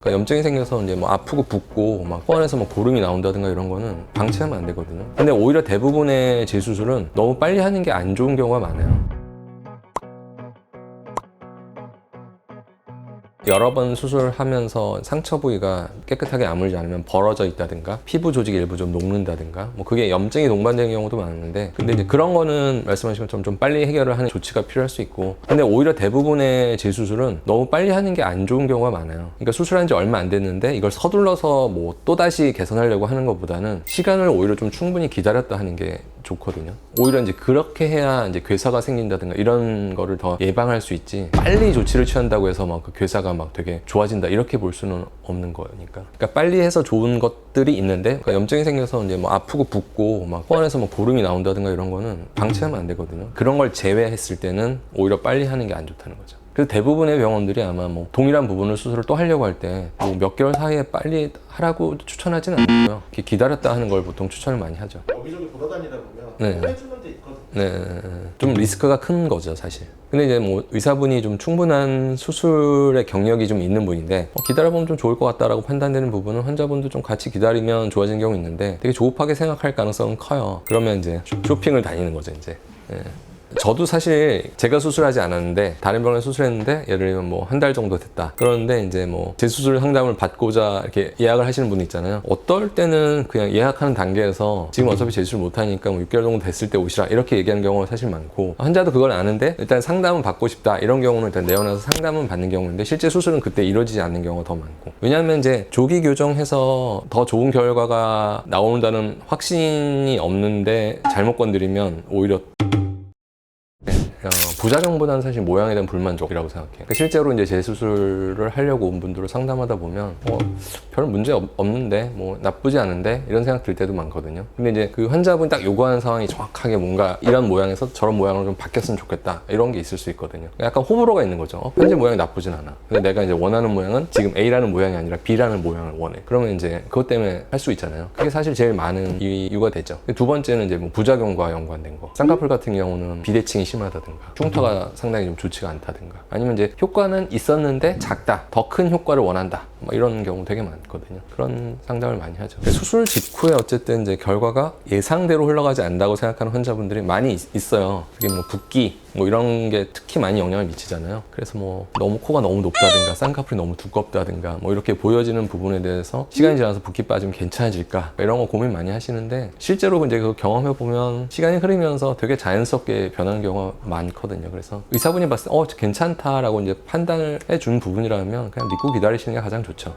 그러니까 염증이 생겨서 이제 뭐 아프고 붓고 막 코 안에서 뭐 고름이 나온다든가 이런 거는 방치하면 안 되거든요. 근데 오히려 대부분의 재수술은 너무 빨리 하는 게 안 좋은 경우가 많아요. 여러 번 수술하면서 상처 부위가 깨끗하게 아물지 않으면 벌어져 있다든가 피부 조직이 일부 좀 녹는다든가 뭐 그게 염증이 동반되는 경우도 많은데, 근데 이제 그런 거는 말씀하신 것처럼 좀 빨리 해결을 하는 조치가 필요할 수 있고, 근데 오히려 대부분의 재수술은 너무 빨리 하는 게 안 좋은 경우가 많아요. 그러니까 수술한 지 얼마 안 됐는데 이걸 서둘러서 뭐 또다시 개선하려고 하는 것보다는 시간을 오히려 좀 충분히 기다렸다 하는 게 좋거든요. 오히려 이제 그렇게 해야 이제 괴사가 생긴다든가 이런 거를 더 예방할 수 있지, 빨리 조치를 취한다고 해서 막 그 괴사가 막 되게 좋아진다 이렇게 볼 수는 없는 거니까. 그러니까 빨리 해서 좋은 것들이 있는데, 그러니까 염증이 생겨서 이제 뭐 아프고 붓고 막 코 안에서 뭐 고름이 나온다든가 이런 거는 방치하면 안 되거든요. 그런 걸 제외했을 때는 오히려 빨리 하는 게 안 좋다는 거죠. 그래서 대부분의 병원들이 아마 뭐 동일한 부분을 수술을 또 하려고 할 때 뭐 몇 개월 사이에 빨리 하라고 추천하진 않고요. 이렇게 기다렸다 하는 걸 보통 추천을 많이 하죠. 여기저기 돌아다니다 보면 네. 해주는 데 있거든요. 네, 좀 리스크가 큰 거죠, 사실. 근데 이제 뭐 의사분이 좀 충분한 수술의 경력이 좀 있는 분인데 기다려보면 좀 좋을 것 같다라고 판단되는 부분은 환자분도 좀 같이 기다리면 좋아지는 경우 있는데, 되게 조급하게 생각할 가능성은 커요. 그러면 이제 쇼핑을 다니는 거죠, 이제. 네. 저도 사실 제가 수술하지 않았는데 다른 병원에 수술했는데, 예를 들면 뭐 한 달 정도 됐다 그러는데 이제 뭐 재수술 상담을 받고자 이렇게 예약을 하시는 분이 있잖아요. 어떨 때는 그냥 예약하는 단계에서 지금 어차피 재수술 못하니까 뭐 6개월 정도 됐을 때 오시라 이렇게 얘기하는 경우가 사실 많고, 환자도 그걸 아는데 일단 상담은 받고 싶다 이런 경우는 일단 내원해서 상담은 받는 경우인데 실제 수술은 그때 이루어지지 않는 경우가 더 많고, 왜냐하면 이제 조기 교정해서 더 좋은 결과가 나온다는 확신이 없는데 잘못 건드리면 오히려 부작용보다는 사실 모양에 대한 불만족이라고 생각해요. 그러니까 실제로 이제 재수술을 하려고 온 분들을 상담하다 보면 별 문제 없는데 뭐 나쁘지 않은데 이런 생각 들 때도 많거든요. 근데 이제 그 환자분이 딱 요구하는 상황이 정확하게 뭔가 이런 모양에서 저런 모양으로 좀 바뀌었으면 좋겠다 이런 게 있을 수 있거든요. 약간 호불호가 있는 거죠. 현재 모양이 나쁘진 않아. 근데 내가 이제 원하는 모양은 지금 A라는 모양이 아니라 B라는 모양을 원해. 그러면 이제 그것 때문에 할 수 있잖아요. 그게 사실 제일 많은 이유가 되죠. 두 번째는 이제 뭐 부작용과 연관된 거. 쌍꺼풀 같은 경우는 비대칭이 심하다든가 흉터가 상당히 좀 좋지가 않다든가, 아니면 이제 효과는 있었는데 작다, 더 큰 효과를 원한다, 뭐 이런 경우 되게 많거든요. 그런 상담을 많이 하죠. 수술 직후에 어쨌든 이제 결과가 예상대로 흘러가지 않는다고 생각하는 환자분들이 많이 있어요. 그게 뭐 붓기 뭐 이런 게 특히 많이 영향을 미치잖아요. 그래서 뭐 너무 코가 너무 높다든가 쌍꺼풀이 너무 두껍다든가 뭐 이렇게 보여지는 부분에 대해서 시간이 지나서 붓기 빠지면 괜찮아질까 이런 거 고민 많이 하시는데, 실제로 이제 그 경험해 보면 시간이 흐르면서 되게 자연스럽게 변하는 경우가 많거든요. 그래서 의사분이 봤을 때 괜찮다라고 이제 판단을 해준 부분이라면 그냥 믿고 기다리시는 게 가장 좋죠.